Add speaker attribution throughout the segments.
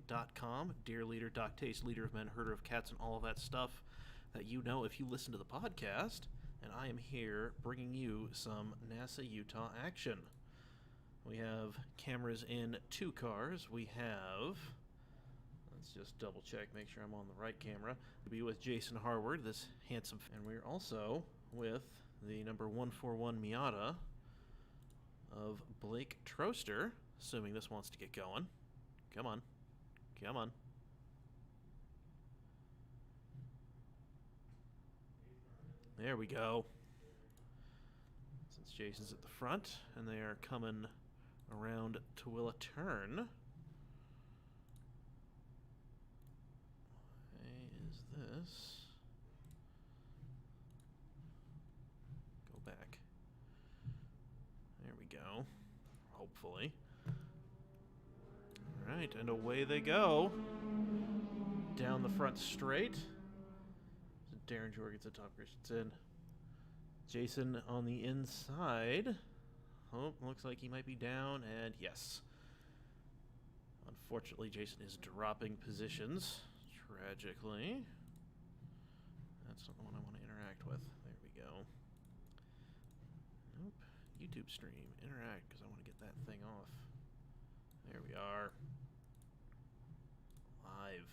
Speaker 1: DeerLeader.com. Deer Leader, Doc Taste, Leader of Men, Herder of Cats, and all of that stuff that you know if you listen to the podcast. And I am here bringing you some NASA Utah action. We have cameras in 2 cars. We have... Let's just double check, make sure I'm on the right camera. We'll be with Jason Harward, this handsome... And we're also with the number 141 Miata of Blake Troster, assuming this wants to get going. Come on. Come on. There we go. Since Jason's at the front, and they are coming around Tooele Turn. Why is this? Go back. There we go. Hopefully. Alright, and away they go. Down the front straight. Darren Jorgensen, Tom Christensen. Jason on the inside. Oh, looks like he might be down, and yes. Unfortunately, Jason is dropping positions. Tragically. That's not the one I want to interact with. There we go. Nope. YouTube stream. Interact, because I want to get that thing off. There we are. Live.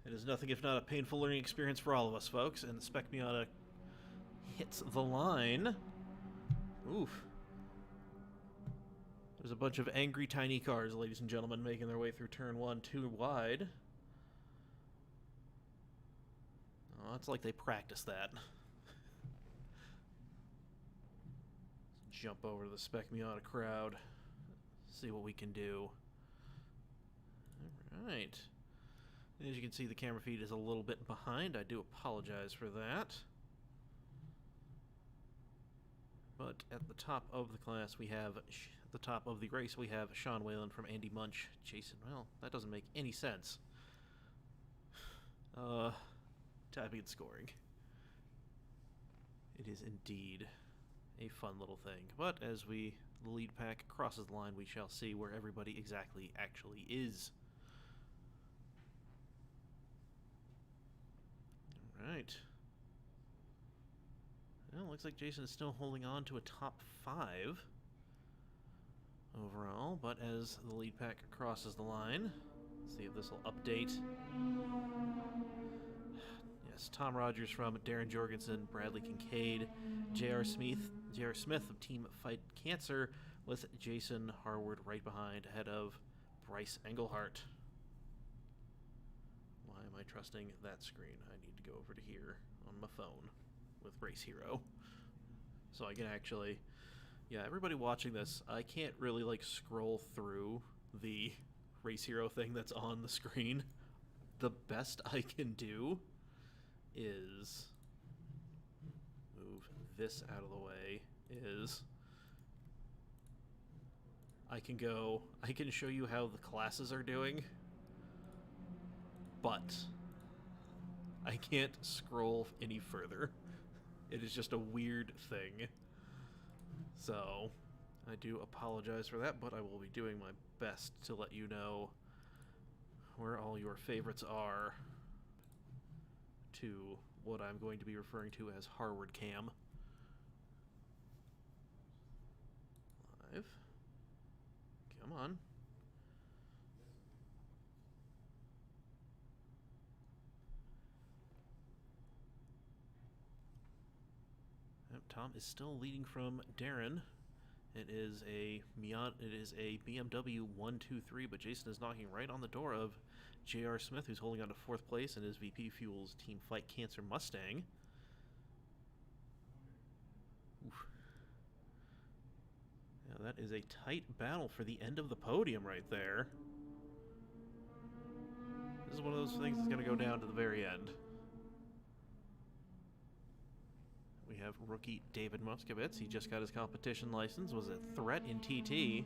Speaker 1: It is nothing if not a painful learning experience for all of us, folks, and the Spec Miata hits the line. Oof. There's a bunch of angry tiny cars, ladies and gentlemen, making their way through turn 1 too wide. Oh, it's like they practiced that. Let's jump over to the Spec Miata crowd. See what we can do. Alright. As you can see, the camera feed is a little bit behind. I do apologize for that. But at the top of the class, we have... at the top of the race, we have Sean Whalen from Andy Munch. Jason, well, that doesn't make any sense. Typing and scoring. It is indeed a fun little thing. But as the lead pack crosses the line, we shall see where everybody exactly actually is. Alright. Well, looks like Jason is still holding on to a top 5 overall, but as the lead pack crosses the line, let's see if this will update. Yes, Tom Rogers from Darren Jorgensen, Bradley Kincaid, J.R. Smith of Team Fight Cancer, with Jason Harward right behind, ahead of Bryce Engelhart. Why am I trusting that screen? I need to go over to here on my phone with Race Hero. So I can actually... Yeah, everybody watching this, I can't really, like, scroll through the Race Hero thing that's on the screen. The best I can do is... move this out of the way, is... I can show you how the classes are doing, but I can't scroll any further. It is just a weird thing. So, I do apologize for that, but I will be doing my best to let you know where all your favorites are to what I'm going to be referring to as Harward Cam. Live. Come on. Tom is still leading from Darren. It is a BMW 123, but Jason is knocking right on the door of J.R. Smith, who's holding on to 4th place in his VP Fuels Team Fight Cancer Mustang. Oof. Yeah, that is a tight battle for the end of the podium right there. This is one of those things that's going to go down to the very end. We have rookie David Moskovitz. He just got his competition license, was a threat in TT.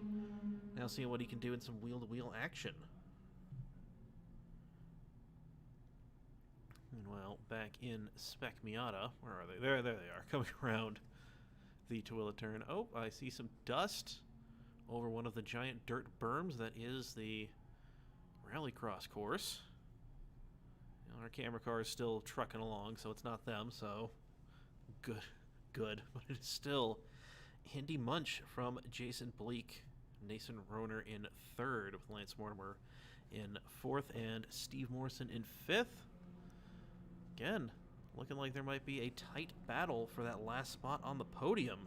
Speaker 1: Now seeing what he can do in some wheel-to-wheel action. Meanwhile, back in Spec Miata, where are they? There they are, coming around the Tooele Turn. Oh, I see some dust over one of the giant dirt berms that is the rallycross course. Our camera car is still trucking along, so it's not them, so good. But it is still Andy Munch from Jason Bleak, Nathan Roner in third, with Lance Mortimer in fourth, and Steve Morrison in fifth. Again, looking like there might be a tight battle for that last spot on the podium,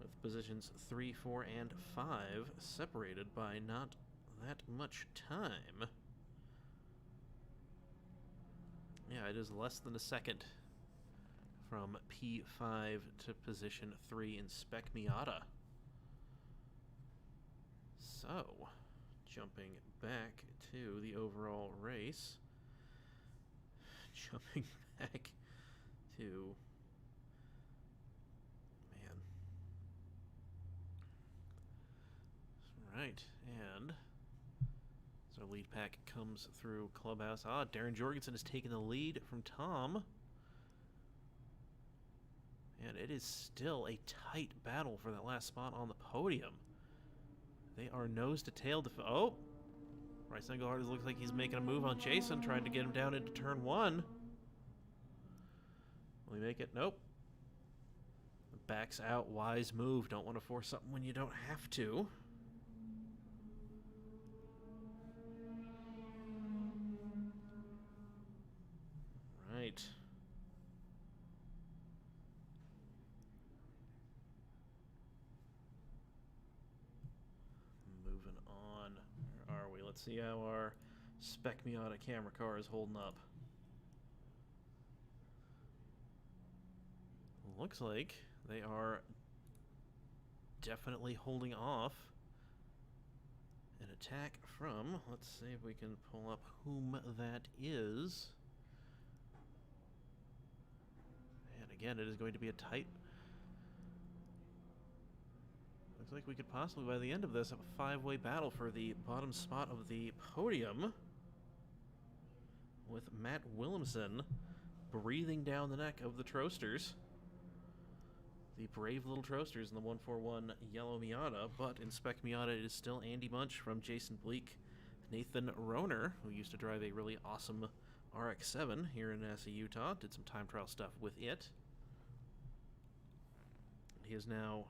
Speaker 1: with positions 3, 4, and 5 separated by not that much time. Yeah, it is less than a second from P5 to position 3 in Spec Miata. So, jumping back to the overall race. Jumping back to... Man. Right, and... so our lead pack comes through Clubhouse. Darren Jorgensen has taken the lead from Tom. And it is still a tight battle for that last spot on the podium. They are nose to tail. Oh! Bryce Engelhardt looks like he's making a move on Jason, trying to get him down into turn 1. Will he make it? Nope. Backs out. Wise move. Don't want to force something when you don't have to. Right. Moving on. Where are we? Let's see how our Spec Miata camera car is holding up. Looks like they are definitely holding off an attack from, let's see if we can pull up whom that is. And again, it is going to be a tight... looks like we could possibly, by the end of this, have a 5-way battle for the bottom spot of the podium, with Matt Williamson breathing down the neck of the Trosters. The brave little Trosters in the 141 yellow Miata, but in Spec Miata it is still Andy Munch from Jason Bleak, Nathan Roner, who used to drive a really awesome RX-7 here in NASA, Utah, did some time trial stuff with it. He has now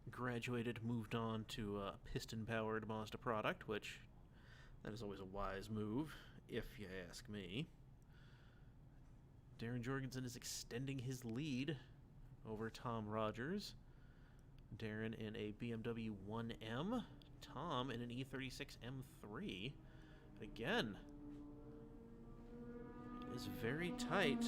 Speaker 1: graduated, moved on to a piston-powered Mazda product, which that is always a wise move, if you ask me. Darren Jorgensen is extending his lead over Tom Rogers. Darren in a BMW 1M. Tom in an E36 M3. Again, it is very tight.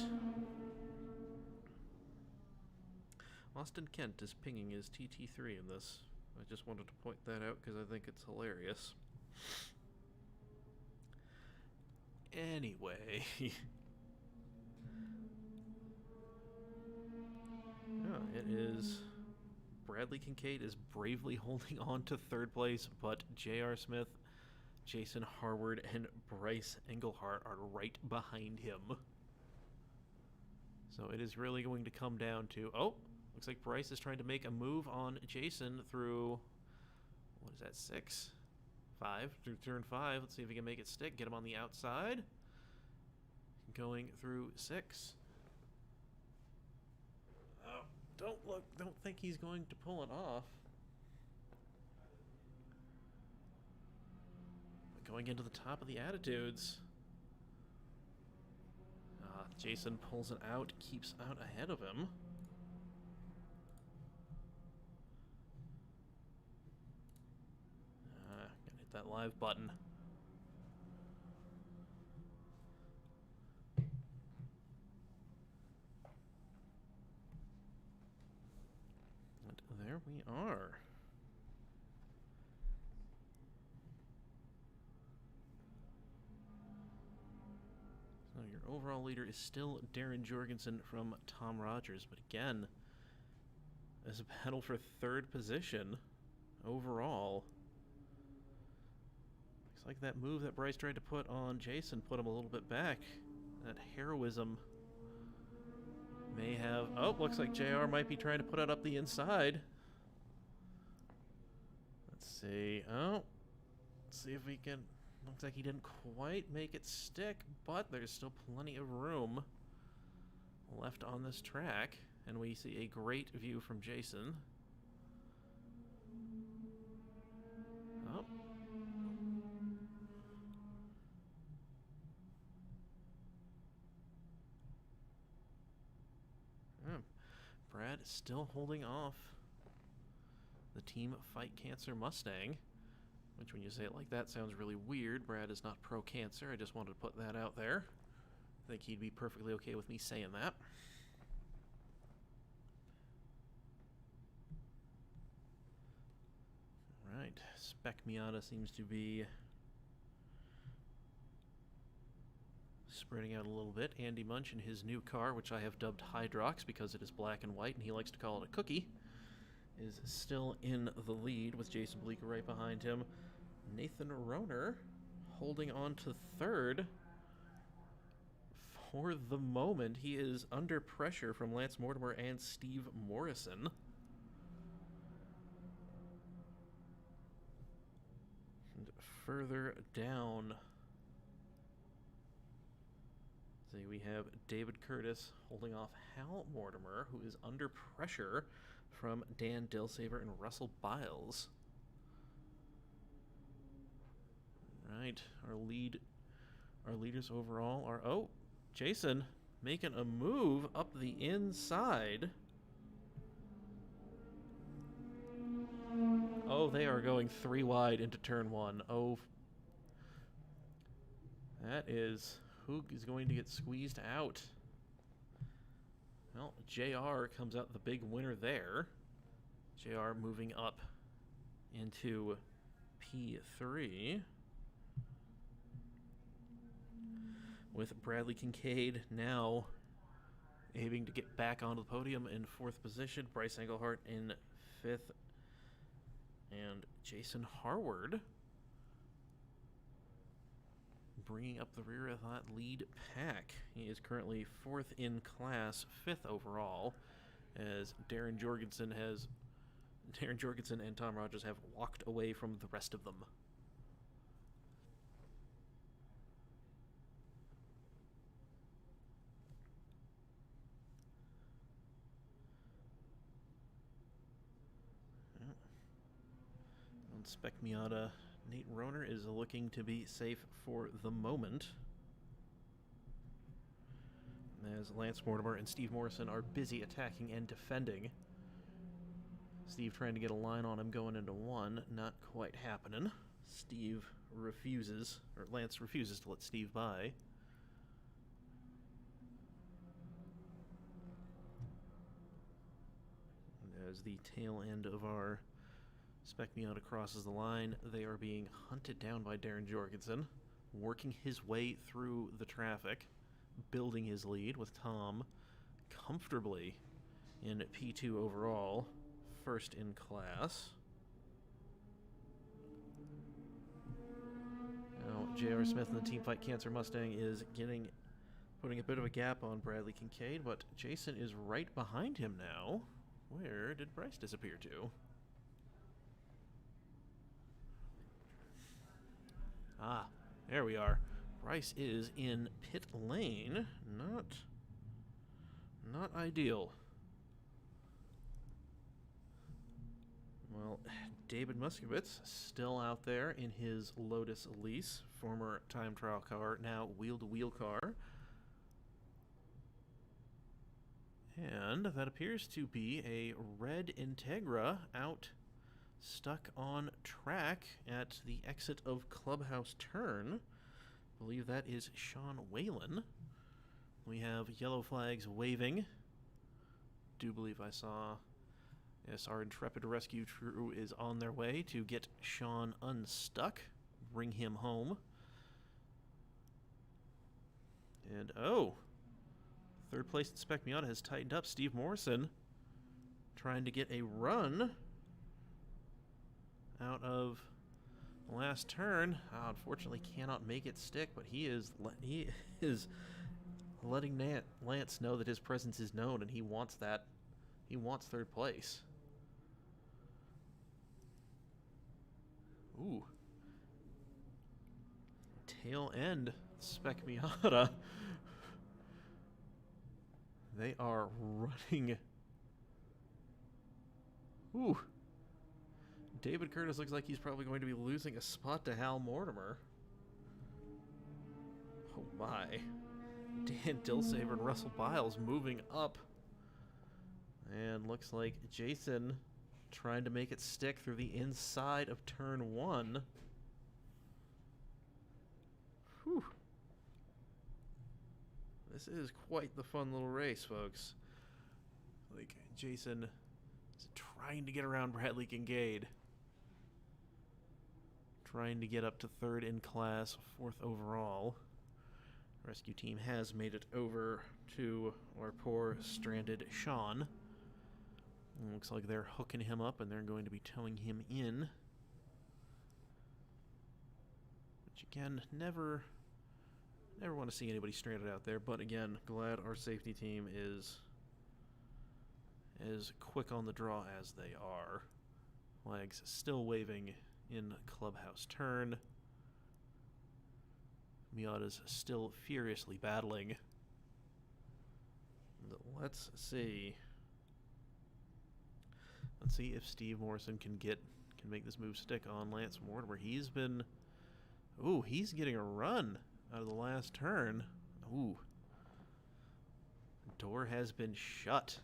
Speaker 1: Austin Kent is pinging his TT3 in this. I just wanted to point that out because I think it's hilarious. Anyway. It is Bradley Kincaid is bravely holding on to third place, but J.R. Smith, Jason Harward, and Bryce Engelhardt are right behind him. So it is really going to come down to... oh, looks like Bryce is trying to make a move on Jason through... what is that, 6? 5? Through turn 5. Let's see if he can make it stick. Get him on the outside. Going through 6. Don't think he's going to pull it off. But going into the top of the attitudes. Jason pulls it out, keeps out ahead of him. Gotta hit that live button. There we are. So your overall leader is still Darren Jorgensen from Tom Rogers, but again, as a battle for third position overall. Looks like that move that Bryce tried to put on Jason put him a little bit back. That heroism may have... oh, looks like JR might be trying to put it up the inside. Let's see. Oh, see if we can... Looks like he didn't quite make it stick, but there's still plenty of room left on this track. And we see a great view from Jason. Oh. Brad is still holding off the Team Fight Cancer Mustang, which when you say it like that sounds really weird. Brad is not pro-cancer. I just wanted to put that out there. I think he'd be perfectly okay with me saying that. Right, Spec Miata seems to be spreading out a little bit. Andy Munch in his new car, which I have dubbed Hydrox because it is black and white and he likes to call it a cookie, is still in the lead with Jason Bleeker right behind him. Nathan Rohner holding on to third for the moment. He is under pressure from Lance Mortimer and Steve Morrison. And further down, we have David Curtis holding off Hal Mortimer, who is under pressure from Dan Dilsaver and Russell Biles. Right, our leaders overall are, oh, Jason making a move up the inside. Oh, they are going 3 wide into turn 1. Oh, that is... Who is going to get squeezed out? Well, JR comes out the big winner there. JR moving up into P3. With Bradley Kincaid now aiming to get back onto the podium in 4th position. Bryce Engelhart in 5th. And Jason Harward bringing up the rear of that lead pack. He is currently 4th in class, 5th overall, as Darren Jorgensen and Tom Rogers have walked away from the rest of them. On Spec Miata, Nate Rohner is looking to be safe for the moment, as Lance Mortimer and Steve Morrison are busy attacking and defending. Steve trying to get a line on him going into 1, not quite happening. Steve refuses, or Lance refuses to let Steve by. As the tail end of our Spec Miata crosses the line, they are being hunted down by Darren Jorgensen, working his way through the traffic, building his lead with Tom comfortably in P2 overall, 1st in class. Now, J.R. Smith in the Team Fight Cancer Mustang is putting a bit of a gap on Bradley Kincaid, but Jason is right behind him now. Where did Bryce disappear to? Ah, there we are. Bryce is in pit lane. Not ideal. Well, David Muskowitz still out there in his Lotus Elise, former time trial car, now wheel-to-wheel car. And that appears to be a red Integra out, stuck on track at the exit of Clubhouse Turn. I believe that is Sean Whalen. We have yellow flags waving. Do believe I saw... Yes, our intrepid rescue crew is on their way to get Sean unstuck, bring him home. And, oh, 3rd place in Spec Miata has tightened up. Steve Morrison trying to get a run out of the last turn. Unfortunately cannot make it stick, but he is letting Lance know that his presence is known, and he wants that. He wants 3rd place. Ooh. tail end, Spec Miata. They are running. Ooh. David Curtis looks like he's probably going to be losing a spot to Hal Mortimer. Oh my. Dan Dilsaver and Russell Biles moving up. And looks like Jason trying to make it stick through the inside of turn 1. Whew. This is quite the fun little race, folks. Like, Jason is trying to get around Bradley Kincaid. Trying to get up to 3rd in class, 4th overall. Rescue team has made it over to our poor stranded Sean. It looks like they're hooking him up and they're going to be towing him in. Which again, never want to see anybody stranded out there, but again, glad our safety team is as quick on the draw as they are. Flags still waving in clubhouse turn. Miata's still furiously battling. Let's see. Let's see if Steve Morrison can make this move stick on Lance Mortimer. He's getting a run out of the last turn. Ooh. Door has been shut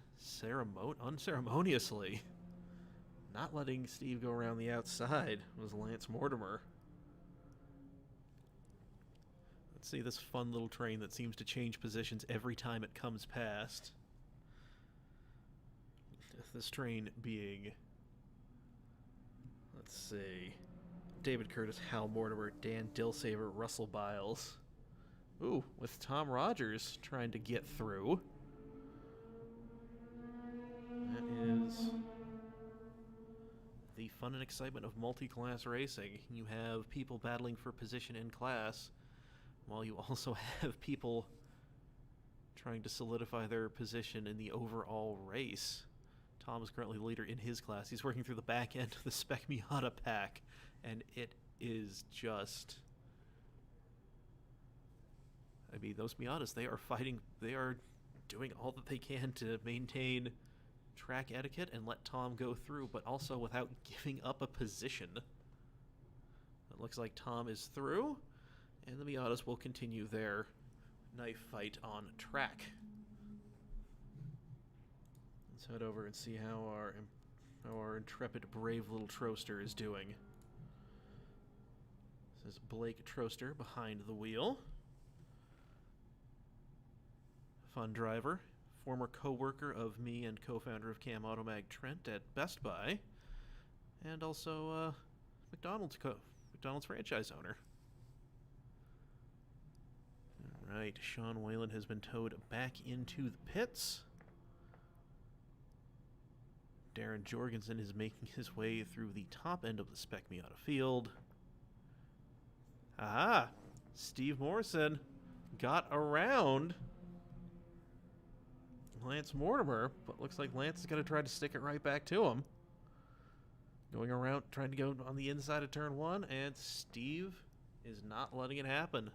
Speaker 1: unceremoniously. Not letting Steve go around the outside was Lance Mortimer. Let's see this fun little train that seems to change positions every time it comes past. This train being, let's see, David Curtis, Hal Mortimer, Dan Dilsaver, Russell Biles. Ooh, with Tom Rogers trying to get through. That is the fun and excitement of multi-class racing. You have people battling for position in class, while you also have people trying to solidify their position in the overall race. Tom is currently the leader in his class. He's working through the back end of the Spec Miata pack, and it is just... I mean, those Miatas, they are fighting, they are doing all that they can to maintain track etiquette and let Tom go through, but also without giving up a position. It looks like Tom is through, and the Miatas will continue their knife fight on track. Let's head over and see how our intrepid, brave little Troster is doing. This is Blake Troster behind the wheel. Fun driver, former co-worker of me and co-founder of Cam Automag Trent at Best Buy, and also McDonald's franchise owner. All right, Sean Whalen has been towed back into the pits. Darren Jorgensen is making his way through the top end of the Spec Miata field. Aha! Steve Morrison got around Lance Mortimer, but looks like Lance is going to try to stick it right back to him. Going around, trying to go on the inside of turn 1, and Steve is not letting it happen.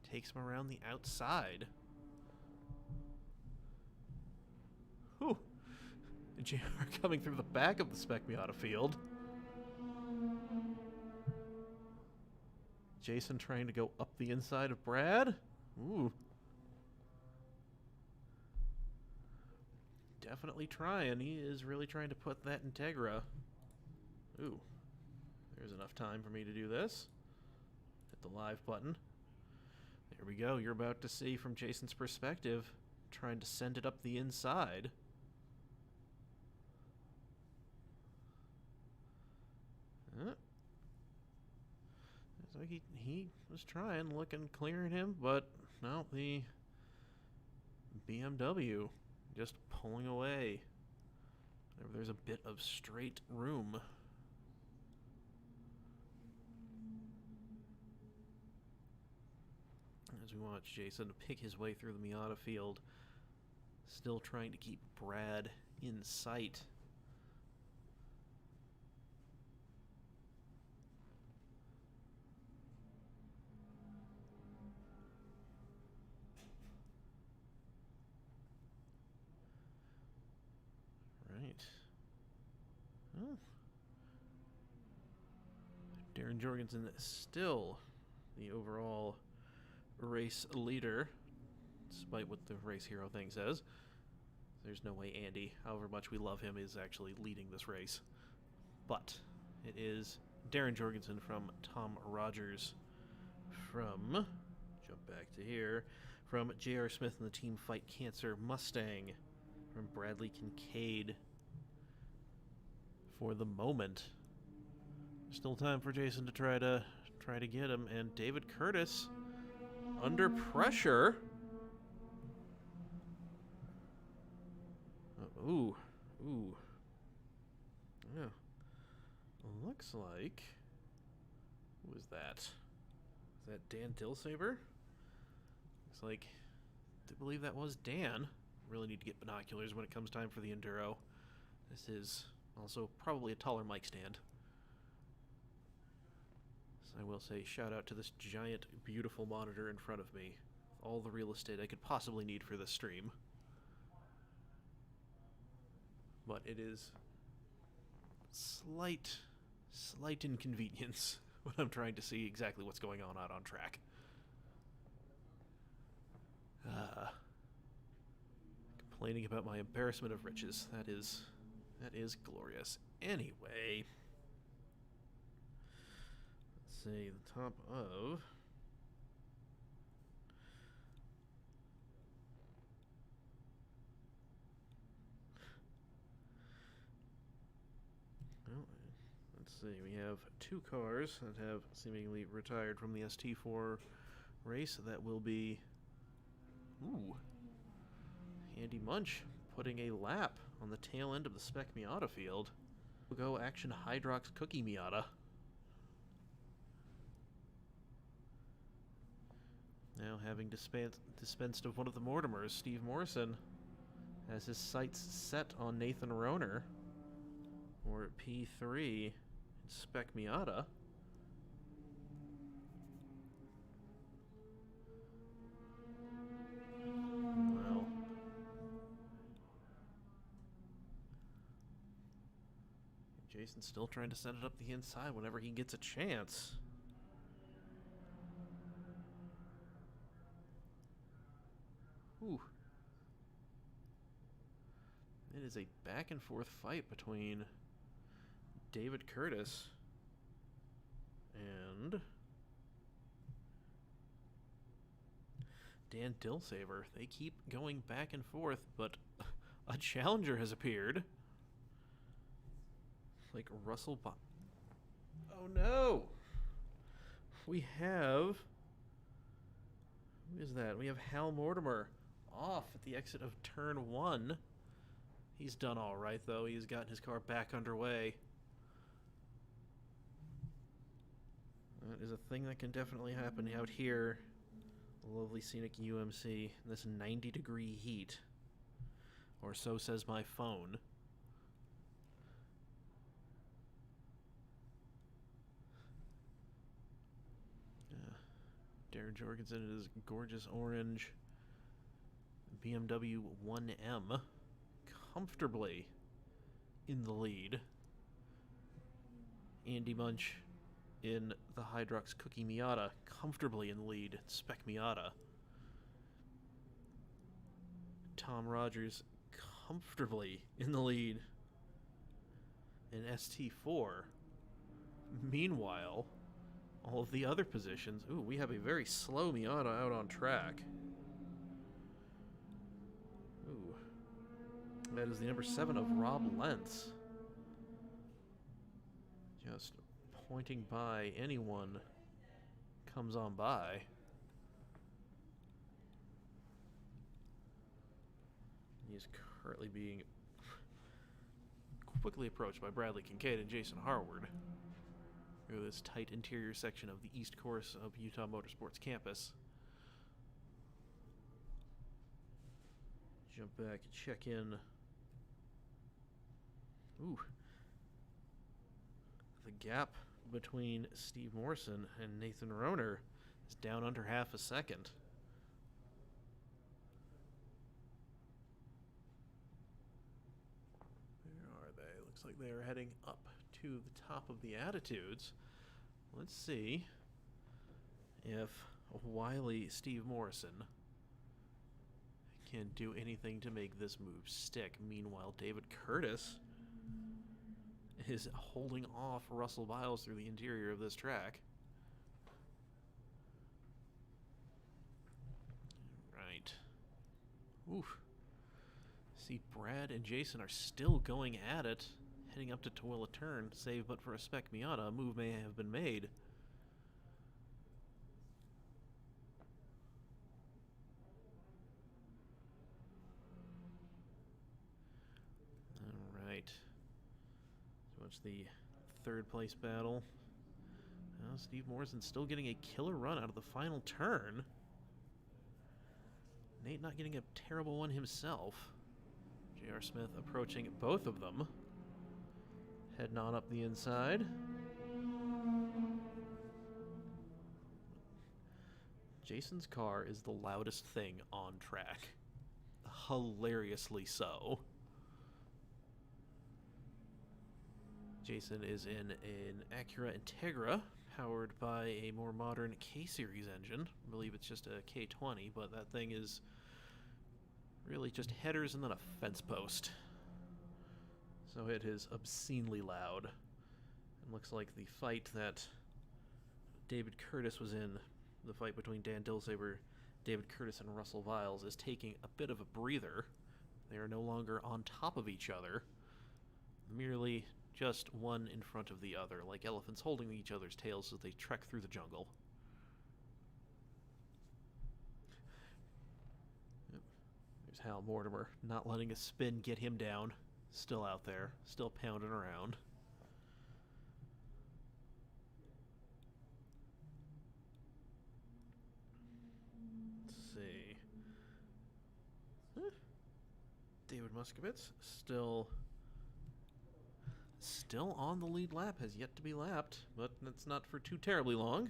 Speaker 1: Takes him around the outside. Whew. JR coming through the back of the Spec Miata field. Jason trying to go up the inside of Brad. Ooh. Definitely trying. He is really trying to put that Integra. Ooh. There's enough time for me to do this. Hit the live button. There we go. You're about to see from Jason's perspective, trying to send it up the inside. So he was trying, looking, clearing him, but no, the BMW just pulling away. Whenever there's a bit of straight room. As we watch Jason pick his way through the Miata field, still trying to keep Brad in sight. Right. Well, Darren Jorgensen still the overall race leader, despite what the race hero thing says. There's no way Andy, however much we love him, is actually leading this race. But it is Darren Jorgensen from Tom Rogers from, jump back to here, from J.R. Smith and the Team Fight Cancer Mustang from Bradley Kincaid for the moment. Still time for Jason to try to get him, and David Curtis under pressure. Ooh. Yeah. Looks like, who was that? Is that Dan Dilsaver? Looks like, I believe that was Dan. Really need to get binoculars when it comes time for the Enduro. This is also probably a taller mic stand. So I will say shout out to this giant, beautiful monitor in front of me. All the real estate I could possibly need for this stream. But it is slight inconvenience when I'm trying to see exactly what's going on out on track. Complaining about my embarrassment of riches. That is glorious. Anyway, let's see the top of. Let's see, we have two cars that have seemingly retired from the ST4 race. That will be, Andy Munch putting a lap on the tail end of the Spec Miata field. We'll go Action Hydrox Cookie Miata. Now having dispensed of one of the Mortimers, Steve Morrison has his sights set on Nathan Rohner for P3 Spec Miata. Well, Jason's still trying to set it up the inside whenever he gets a chance. Ooh. It is a back and forth fight between David Curtis and Dan Dilsaver. They keep going back and forth, but a challenger has appeared. Like Russell Oh no! We have... Who is that? We have Hal Mortimer off at the exit of turn 1. He's done all right, though. He's gotten his car back underway. That is a thing that can definitely happen out here. Lovely scenic UMC in this 90-degree heat. Or so says my phone. Darren Jorgensen in his gorgeous orange BMW 1M. Comfortably in the lead. Andy Munch in the Hydrox Cookie Miata, comfortably in the lead. Spec Miata. Tom Rogers comfortably in the lead in ST4. Meanwhile, all of the other positions. Ooh, we have a very slow Miata out on track. Ooh. That is the number 7 of Rob Lentz. Just pointing by anyone comes on by. He is currently being quickly approached by Bradley Kincaid and Jason Harward through this tight interior section of the east course of Utah Motorsports campus. Jump back and check in. Ooh. The gap between Steve Morrison and Nathan Rohner is down under half a second. Looks like they are heading up to the top of the Attitudes. Let's see if wily Steve Morrison can do anything to make this move stick. Meanwhile, David Curtis is holding off Russell Biles through the interior of this track. Right. Oof. See, Brad and Jason are still going at it, heading up to Tooele Turn. Save but for a Spec Miata, a move may have been made. Alright. So it's the third place battle. Now Steve Morrison still getting a killer run out of the final turn. Nate not getting a terrible one himself. J.R. Smith approaching both of them. Heading on up the inside. Jason's car is the loudest thing on track. Hilariously so. Jason is in an Acura Integra, powered by a more modern K-Series engine. I believe it's just a K20, but that thing is really just headers and then a fence post. So it is obscenely loud. And looks like the fight that David Curtis was in, the fight between Dan Dilsaber, David Curtis, and Russell Biles, is taking a bit of a breather. They are no longer on top of each other, merely just one in front of the other, like elephants holding each other's tails as they trek through the jungle. Yep. There's Hal Mortimer, not letting a spin get him down. Still out there, still pounding around. Let's see. David Muskovitz still on the lead lap, has yet to be lapped, but that's not for too terribly long.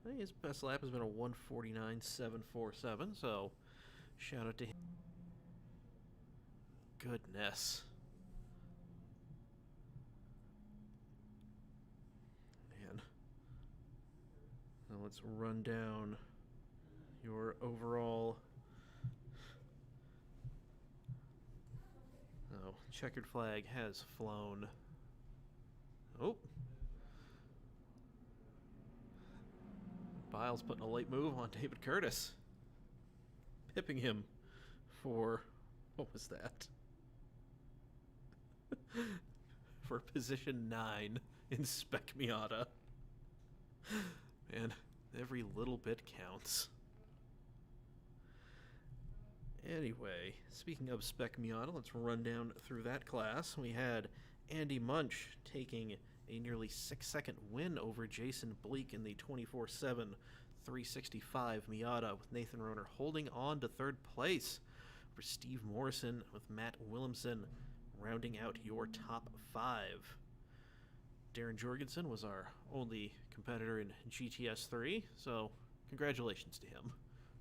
Speaker 1: I think his best lap has been a 1:49.747, so shout out to him. Goodness. Man. Now let's run down your overall... Oh, checkered flag has flown. Oh. Biles putting a late move on David Curtis. Pipping him for... What was that? For position 9 in Spec Miata. Man, every little bit counts. Anyway, speaking of Spec Miata, let's run down through that class. We had Andy Munch taking a nearly 6-second win over Jason Bleak in the 24/7 365 Miata, with Nathan Roner holding on to third place for Steve Morrison, with Matt Williamson rounding out your top 5. Darren Jorgensen was our only competitor in GTS 3, so congratulations to him.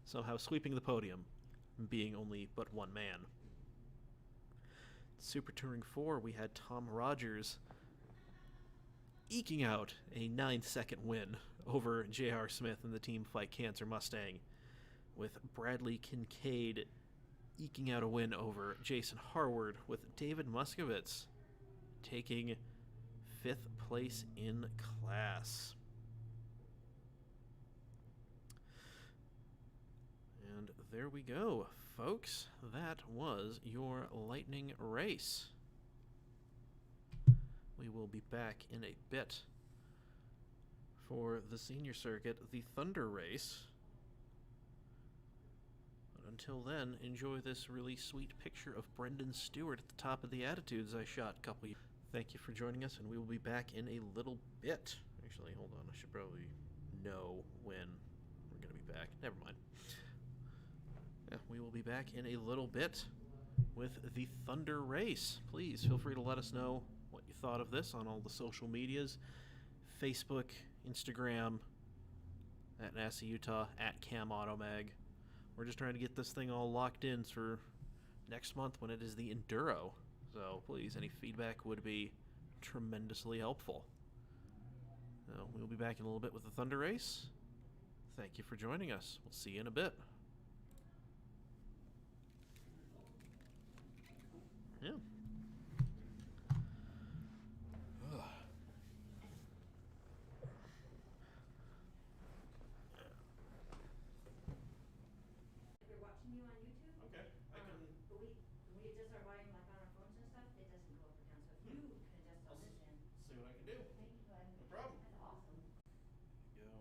Speaker 1: Somehow sweeping the podium, being only but one man. Super Touring 4, we had Tom Rogers eking out a 9-second win over J.R. Smith in the Team Fight Cancer Mustang, with Bradley Kincaid eking out a win over Jason Harward, with David Muskovitz taking 5th place in class. And there we go, folks. That was your Lightning race. We will be back in a bit for the senior circuit, the Thunder race. But until then, enjoy this really sweet picture of Brendan Stewart at the top of the Attitudes I shot a couple years. Thank you for joining us, and we will be back in a little bit. Actually, hold on, I should probably know when we're going to be back. Never mind. Yeah, we will be back in a little bit with the Thunder race. Please feel free to let us know what you thought of this on all the social medias. Facebook, Instagram, at NASA Utah, at Cam Automag. We're just trying to get this thing all locked in for next month when it is the Enduro. So please, any feedback would be tremendously helpful. So we'll be back in a little bit with the Thunder Race. Thank you for joining us. We'll see you in a bit. Yeah.
Speaker 2: If you're watching you on YouTube,
Speaker 1: Okay, I can.
Speaker 2: but we adjust our volume like on our phones and stuff, it doesn't go up or down. So if you can adjust on this end.
Speaker 1: See what I can do.
Speaker 2: Thank you, bud.
Speaker 1: No problem.
Speaker 2: That's awesome.
Speaker 1: Go.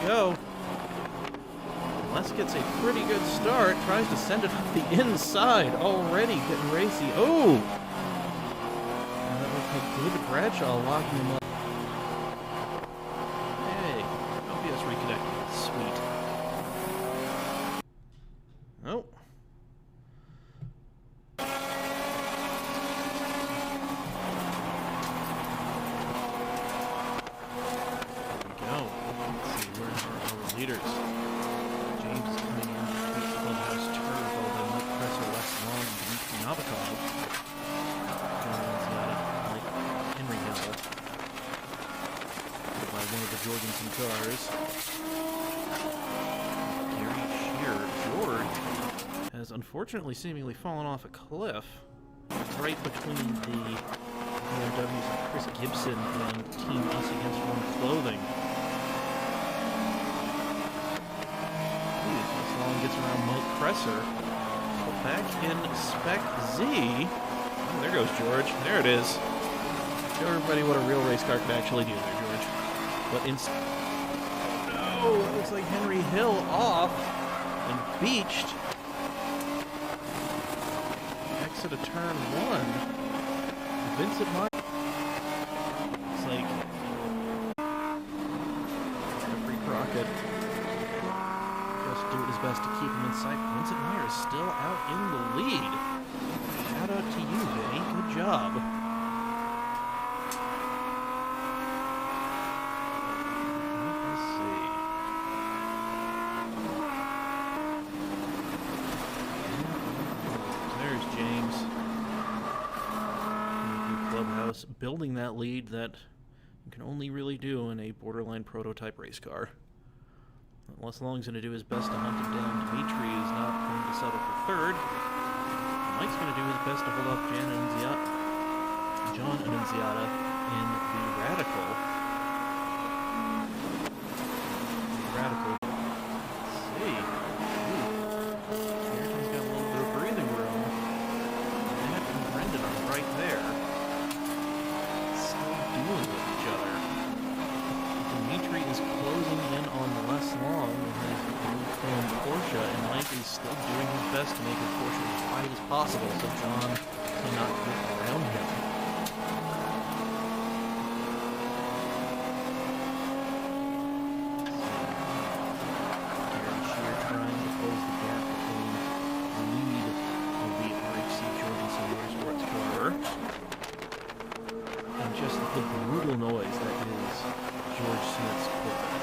Speaker 1: go. Les gets a pretty good start. Tries to send it up the inside. Already getting racy. Oh! And that looks like David Bradshaw locking him up. Hey, OBS reconnected. Sweet. Oh. Leaders. James is coming in to defeat Clubhouse Turf, although Mike Presser, Wes Long, and Dmitry Nabokov. Like Henry Hill. By one of the Jorgensen cars. Gary Shearer. George has unfortunately seemingly fallen off a cliff. Right between the BMWs of Chris Gibson and Team Us Against One Clothing. Gets around Mike Presser. But back in Spec Z. Oh, there goes George. There it is. Show everybody what a real race car can actually do there, George. But in... Oh, no! It looks like Henry Hill off and beached. Exit of turn 1. Vincent Meyer. Looks like Jeffrey Crockett doing his best to keep him in sight. Vincent Meyer is still out in the lead. Shout out to you, Vinny. Good job. Let's see. There's James. Clubhouse building that lead that you can only really do in a borderline prototype race car. Les Long's going to do his best to hunt him down. Dimitri is not going to settle for third. Mike's going to do his best to hold off John Annunziata in the Radical. Let's see. Ayrton's got a little bit of breathing room. Matt and Brendan are right there. Still dealing with each other. Dimitri is closing in on Les Long in his own Porsche, and Mike is still doing his best to make his Porsche as wide as possible so John cannot get around him. Gary Shearer trying to close the gap between the lead of the RHC Jorgensen Motorsports car and just the brutal noise that is George Smith's Corvette.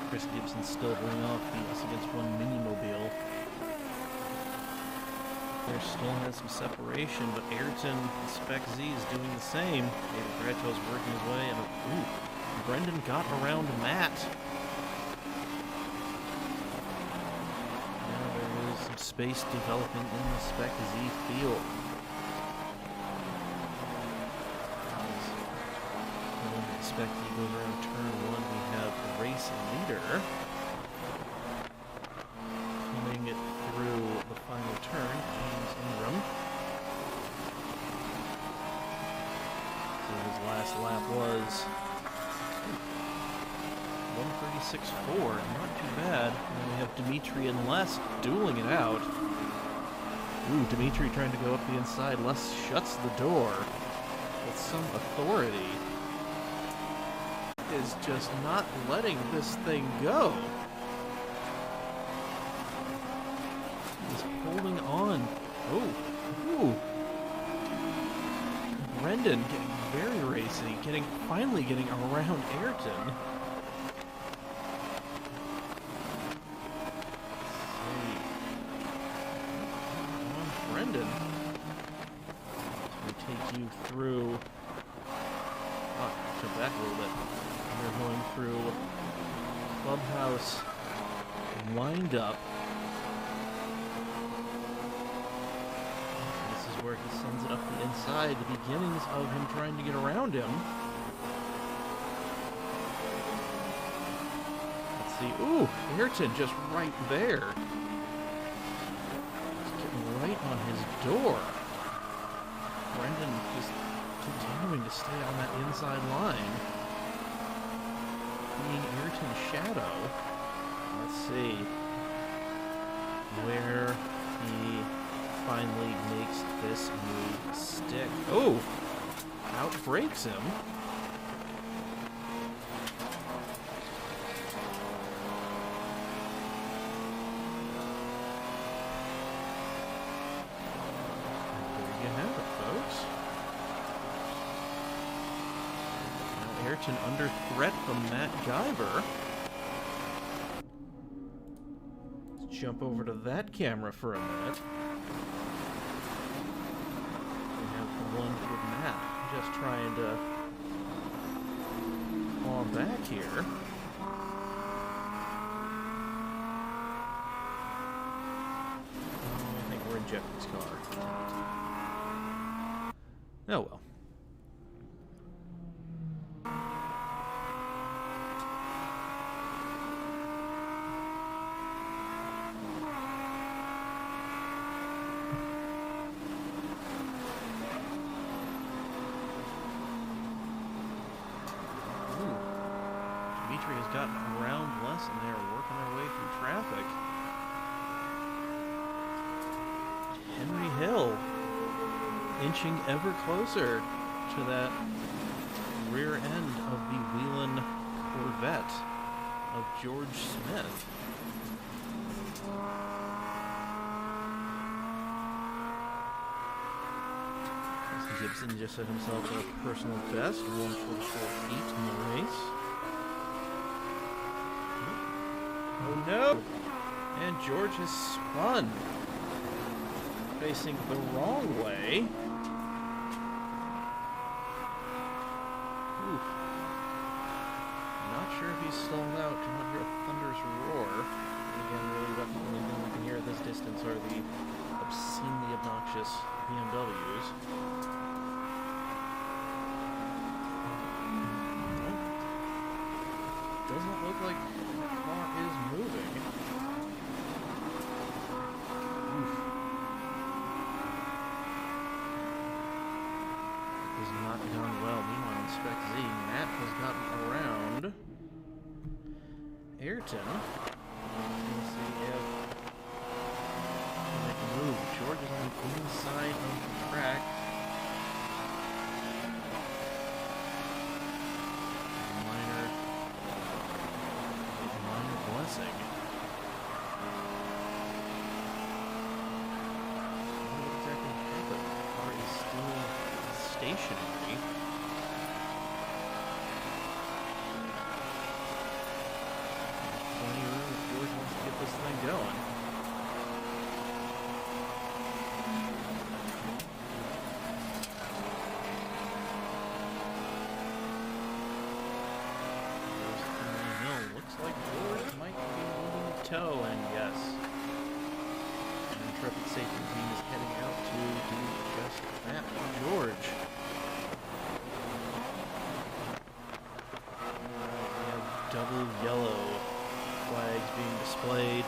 Speaker 1: Chris Gibson still holding off the Us Against One Mini-Mobile. There still has some separation, but Ayrton and Spec Z is doing the same. David Bradshaw's working his way, and Brendan got around Matt. Now there is some space developing in the Spec Z field. When Spec Z goes around turn 1, we have the race leader coming through the final turn, James Ingram. So his last lap was 136.4, not too bad. And then we have Dimitri and Les dueling it out. Ooh, Dimitri trying to go up the inside. Les shuts the door with some authority. Is just not letting this thing go. He's holding on. Oh, ooh. Brendan getting very racy, finally getting around Ayrton. Brendan. We take you through. Jump back a little bit. We're going through Clubhouse Wind-Up. This is where he sends it up the inside, the beginnings of him trying to get around him. Let's see. Ooh, Ayrton just right there. He's getting right on his door. Brendan just continuing to stay on that inside line. Being Ayrton's shadow. Let's see where he finally makes this move stick. Oh! Outbreaks him. Ayrton under threat from Matt Guyver. Let's jump over to that camera for a minute. We have one with Matt just trying to claw back here. Oh, I think we're in Jeffrey's car. Oh well. Has gotten around less and they are working their way through traffic. Henry Hill inching ever closer to that rear end of the Whelan Corvette of George Smith. Gibson just set himself a personal best, 1:44.8 in the race. Oh no! And George has spun, facing the wrong way. Oof. Not sure if he's stalled out. Do not hear a thunderous roar. And again, really the only thing we can hear at this distance are the obscenely obnoxious BMWs. Doesn't look like the car is moving. Oof. Has not gone well. Meanwhile, in Spec Z, Matt has gotten around Ayrton. Let's see if they can move. George is on the inside of the track. Stationary. Plenty of room if George wants to get this thing going. Looks like George might be moving the toe, and yes. An intrepid safety team is heading out to do just that for George. Double yellow flags being displayed.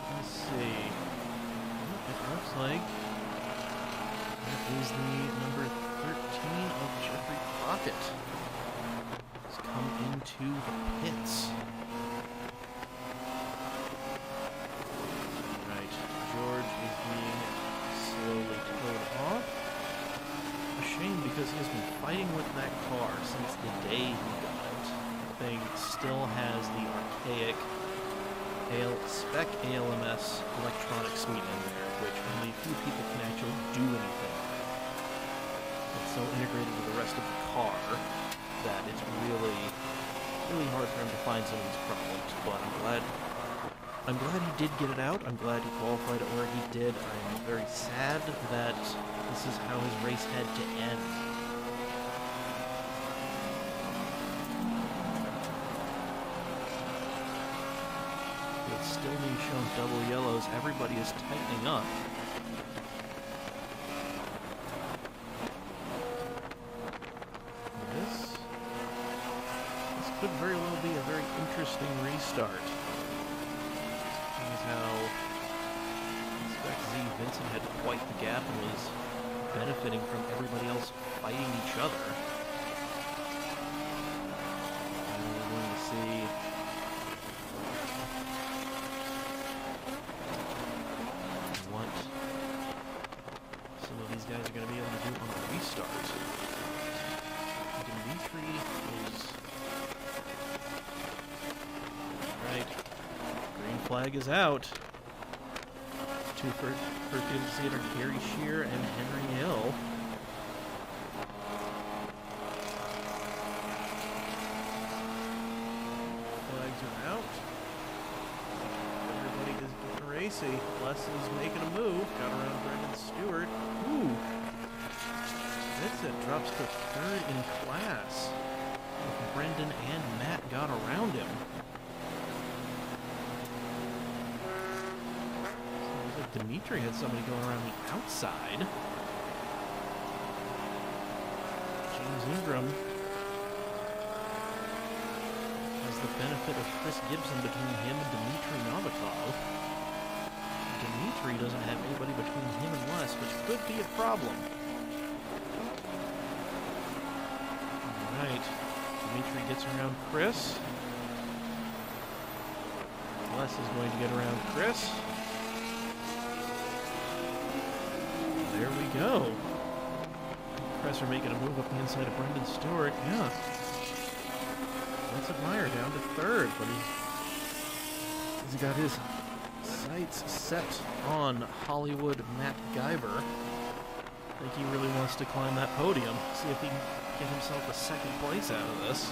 Speaker 1: Let's see. It looks like that is the number 13 of Jeffrey Crockett. Has come into the pits. Right, George is being slowly towed off. Shame because he has been fighting with that car since the day he got it. The thing still has the archaic spec ALMS electronic suite in there, which only a few people can actually do anything with. It's so integrated with the rest of the car that it's really, really hard for him to find some of these problems. But I'm glad he did get it out. I'm glad he qualified it where he did. I'm very sad that this is how his race had to end. It's still being shown double yellows. Everybody is tightening up. This could very well be a very interesting restart. Seeing as how Spec Z Vincent had quite the gap and was benefiting from everybody else fighting each other. And we're going to see what some of these guys are going to be able to do on the restart. Dimitri is... Alright. Green flag is out. Two first people to see it are Gary Shear and Henry Hill. Flags are out. Everybody is getting racy. Les is making a move. Got around Brendan Stewart. Ooh. Vincent drops to third in class. Brendan and Matt got around him. Seems like Dimitri had somebody going around the outside. James Ingram has the benefit of Chris Gibson between him and Dmitry Novikov. Dimitri doesn't have anybody between him and Les, which could be a problem. Alright, Dimitri gets around Chris. Les is going to get around Chris. There we go. Chris are making a move up the inside of Brendan Stewart. Yeah. Vincent Meyer down to third, but he's got his sights set on Hollywood Matt Guyver. I think he really wants to climb that podium, see if he can get himself a second place out of this.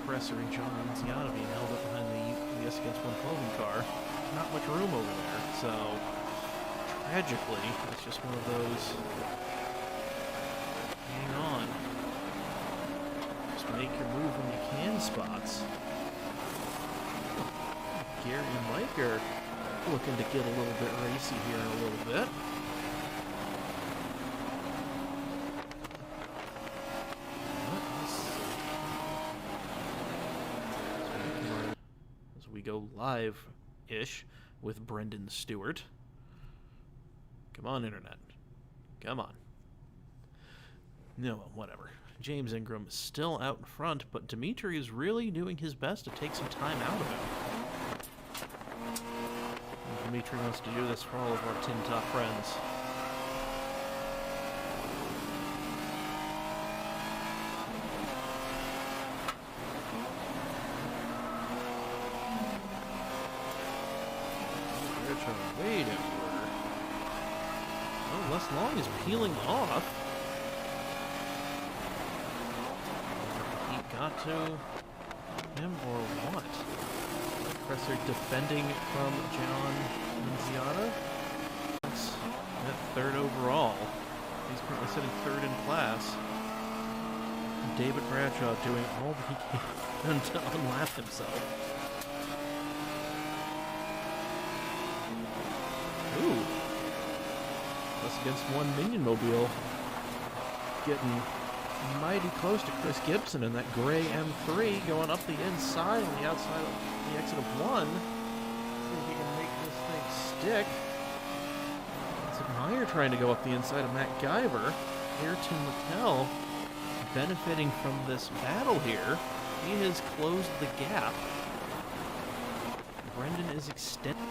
Speaker 1: Cressor and John Lanciano being held up behind the Yes Against One clothing car. Not much room over there, so tragically, it's just one of those hang on. Just make your move when you can spots. Gary and Mike are looking to get a little bit racy here in a little bit. As we go live-ish with Brendan Stewart. Come on, Internet. Come on. No, whatever. James Ingram is still out in front, but Dimitri is really doing his best to take some time out of him. And Dimitri wants to do this for all of our Tin Top friends. Way down order. Oh, Les Long is peeling off. He got to him or what? Presser defending from John Lanciano. That's at third overall. He's currently sitting third in class. David Bradshaw doing all that he can to unlap himself. Ooh. Us Against One Minion Mobile getting mighty close to Chris Gibson in that gray M3 going up the inside on the outside of the exit of one. See if he can make this thing stick. It's Meyer trying to go up the inside of Matt Guyver. Ayrton Mattel benefiting from this battle here. He has closed the gap. Brendan is extending.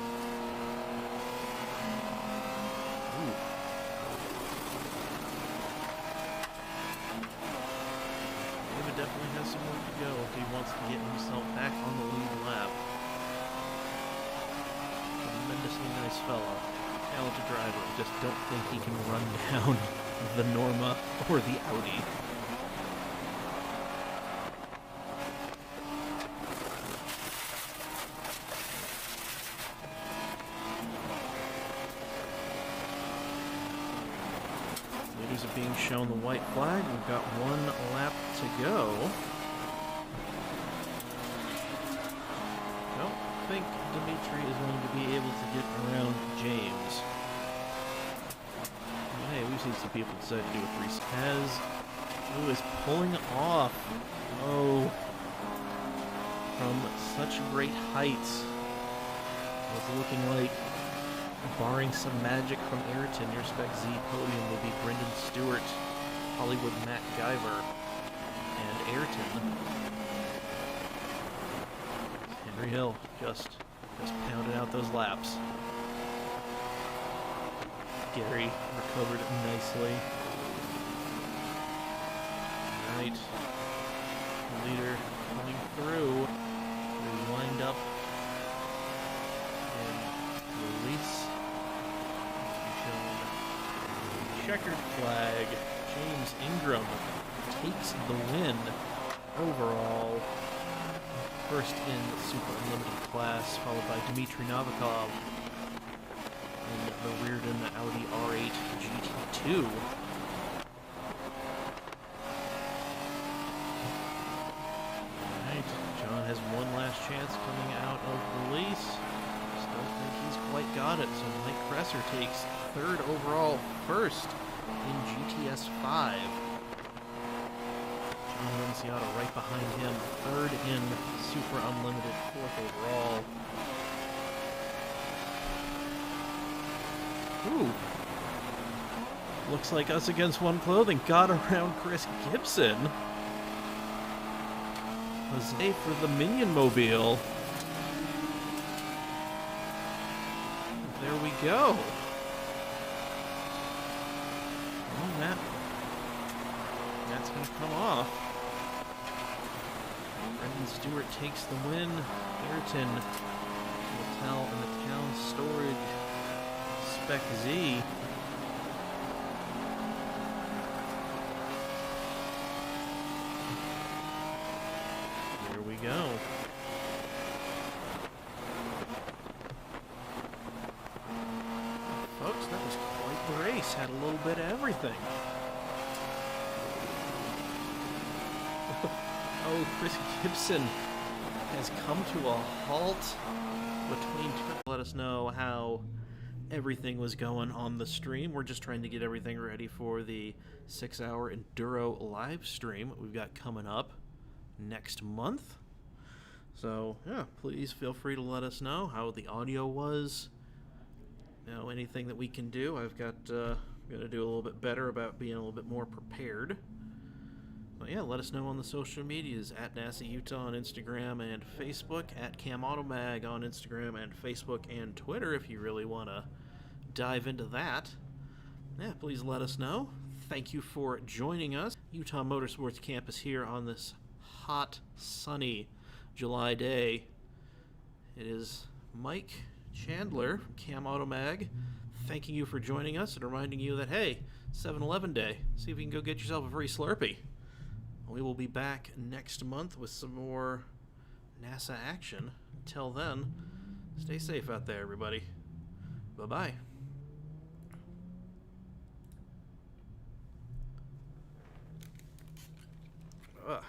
Speaker 1: Definitely has some work to go if he wants to get himself back on the lead lap. Tremendously nice fella. Talented driver. Just don't think he can run down the Norma or the Audi. Leaders are being shown the white flag. We've got one lap to go. Don't think Dimitri is going to be able to get around James. Hey, we've seen some people decide to do a 3. Has who is pulling off, oh, from such great heights. It's looking like, barring some magic from Ayrton, your Spec Z podium will be Brendan Stewart, Hollywood Matt Guyver, and Ayrton. Henry Hill just pounding out those laps. Gary recovered nicely. Right. The leader coming through. We wind up in release. Shown checkered flag. James Ingram takes the win overall. First in Super Unlimited class, followed by Dmitry Novikov in the Reardon Audi R8 GT2. Alright, John has one last chance coming out of release. Still think he's quite got it, so Mike Kresser takes third overall, first in GTS 5. John Nunziata right behind him, third in Super Unlimited, fourth overall. Ooh. Looks like us against one clothing got around Chris Gibson. Jose for the Minion Mobile. There we go. Oh, Matt's gonna come off. Brendan Stewart takes the win. Ayrton, Mattel, and the Town Storage Spec Z. Here we go. Folks, that was quite the race. Had a little bit of everything. Oh, Chris Gibson has come to a halt between turns. Let us know how everything was going on the stream. We're just trying to get everything ready for the 6-hour Enduro live stream we've got coming up next month. So, yeah, please feel free to let us know how the audio was. You know, anything that we can do. I've got, going to do a little bit better about being a little bit more prepared. But yeah, let us know on the social medias, at NASA Utah on Instagram and Facebook, at Cam Automag on Instagram and Facebook and Twitter if you really want to dive into that. Yeah, please let us know. Thank you for joining us. Utah Motorsports Campus here on this hot, sunny July day. It is Mike Chandler from Cam Automag thanking you for joining us and reminding you that, hey, 7-Eleven Day. See if you can go get yourself a free Slurpee. We will be back next month with some more NASA action. Until then, stay safe out there, everybody. Bye-bye. Ugh.